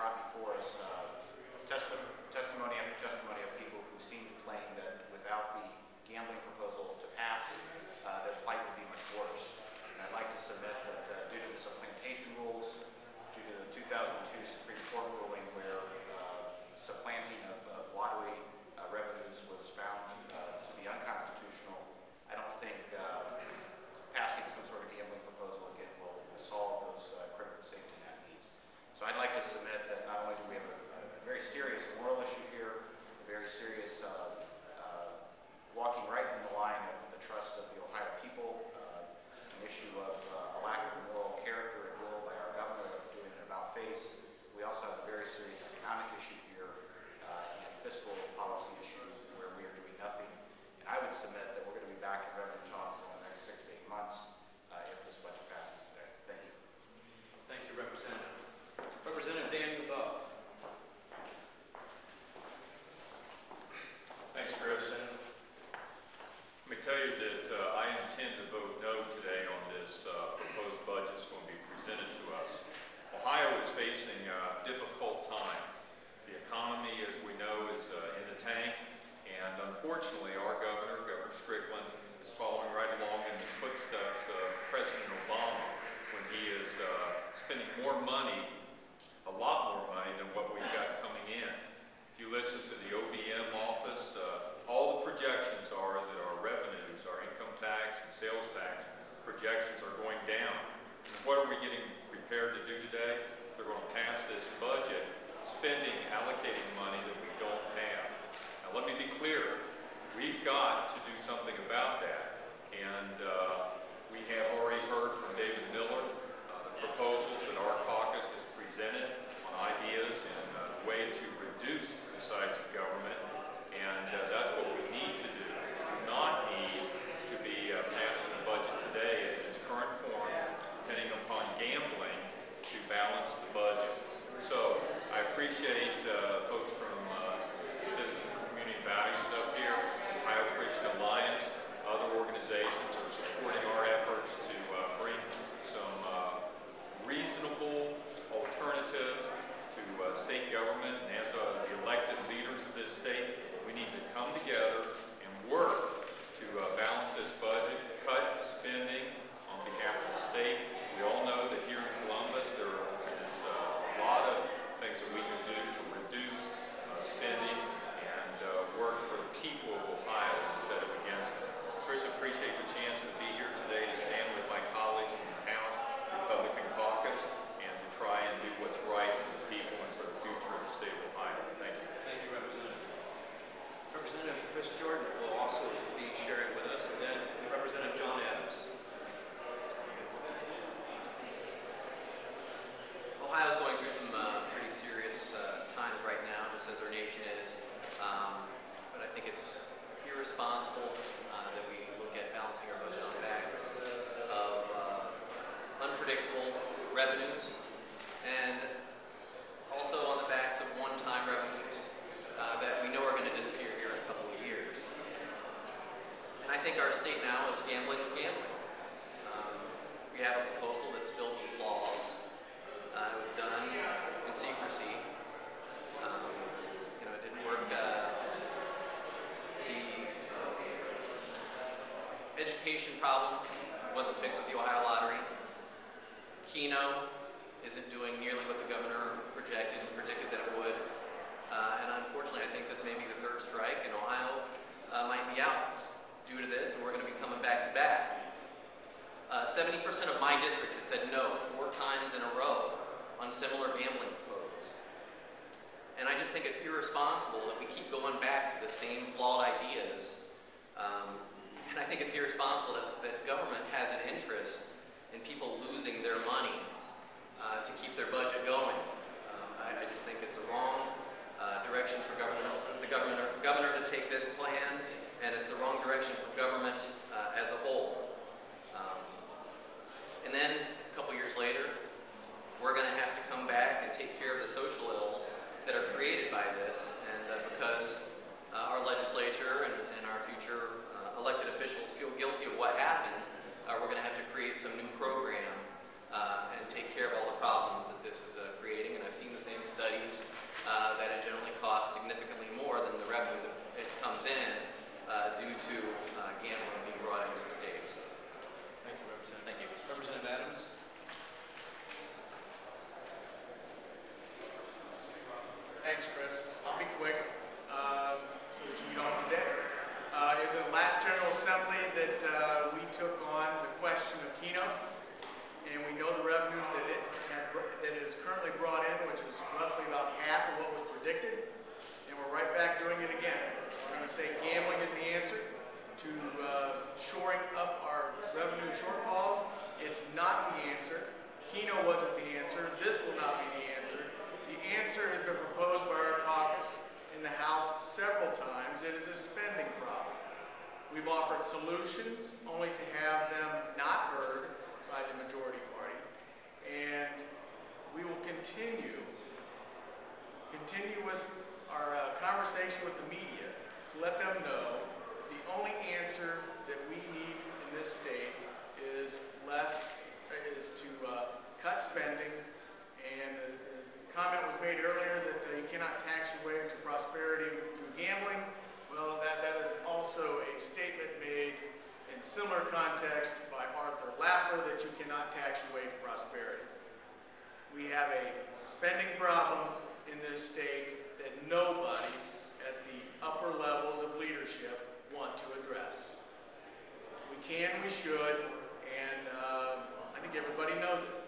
brought before us testimony after testimony of people who seem to claim that without the gambling proposal to pass, their plight would be much worse. And I'd like to submit that due to the supplantation rules, due to the 2002 Supreme Court ruling where supplanting of lottery revenues was found to be unconstitutional, I don't think passing some sort of gambling proposal again will solve those critical safety net needs. So I'd like to submit that not only do we have a very serious moral issue here, a very serious walking right in the line of the trust of the Ohio people, an issue of a lack of moral character and will by our governor of doing an about-face. We also have a very serious economic issue here and fiscal policy issue where we are doing nothing. And I would submit that we're going to be back in revenue talks in the next 6 to 8 months if this budget passes today. Thank you. Thank you, Representative. Representative Daniel Bubp. Thanks, Kris. Let me tell you that I intend to vote no today on this proposed budget that's going to be presented to us. Ohio is facing difficult times. The economy, as we know, is in the tank, and unfortunately our governor, Governor Strickland, is following right along in the footsteps of President Obama when he is spending more money, a lot more money than what we've got coming in. If you listen to the OBM office, all the projections are that our revenues, our income tax and sales tax projections are going down. And what are we getting prepared to do today? They're going to pass this budget spending, allocating money that we don't have. Now let me be clear, we've got to do something about that. And we have already heard from David Miller the proposals that our caucus has presented on ideas and a way to reduce the size of government. And that's what we need to do. We do not need to be passing the budget today in its current form, depending upon gambling to balance the budget. So I appreciate folks from Citizens for Community Values up here, Ohio Christian Alliance, other organizations are supporting our efforts to bring some reasonable alternatives to state government. And as the elected leaders of this state, we need to come together and work to balance this budget, cut spending on behalf of the state. We all know that here in Columbus there is a lot of things that we can do to reduce spending and work for the people of Ohio instead of against them. Kris, I appreciate the chance to be here today to stand with my colleagues in the House Republican Caucus and to try and do what's right for the people and for the future of the state of Ohio. Thank you. Thank you, Representative. Representative Kris Jordan will also be sharing with us, and then Representative John Adams. Ohio's going through some pretty serious times right now, just as our nation is. But I think it's irresponsible that we look at balancing our budget on the backs of unpredictable revenues and also on the backs of one-time revenues that we know are going to disappear here in a couple of years. And I think our state now is gambling with gambling. We have a proposal that's filled with flaws. It was done in secrecy. It didn't work. The education problem wasn't fixed with the Ohio lottery. Keno isn't doing nearly what the governor projected and predicted that it would. And unfortunately, I think this may be the third strike, and Ohio might be out due to this, and we're going to be coming back to back. 70% of my district has said no 4 times in a row on similar gambling proposals. And I just think it's irresponsible that we keep going back to the same flawed ideas. And I think it's irresponsible that government has an interest in people losing their money to keep their budget going. I just think it's the wrong direction for the governor to take this plan, and it's the wrong direction for government as a whole. And then a couple years later, we're going to have to come back and take care of the social ills that are created by this, and because our legislature and our future elected officials feel guilty of what happened, we're going to have to create some new program and take care of all the problems that this is creating. And I've seen the same study Thanks, Kris. I'll be quick so that you get on with the day. It was in the last General Assembly that we took on the question of Keno, and we know the revenues that it has currently brought in, which is roughly about half of what was predicted, and we're right back doing it again. We're going to say gambling is the answer to shoring up our revenue shortfalls. It's not the answer. Keno wasn't the answer. This will not be the answer. The answer has been proposed by our caucus in the House several times. It is a spending problem. We've offered solutions only to have them not heard by the majority party. And we will continue with our conversation with the media to let them know that the only answer that we need in this state is to cut spending. And the comment was made earlier that you cannot tax your way into prosperity through gambling. Well, that is also a statement made in similar context by Arthur Laffer that you cannot tax your way to prosperity. We have a spending problem in this state that nobody at the upper levels of leadership want to address. We can, we should, and I think everybody knows it.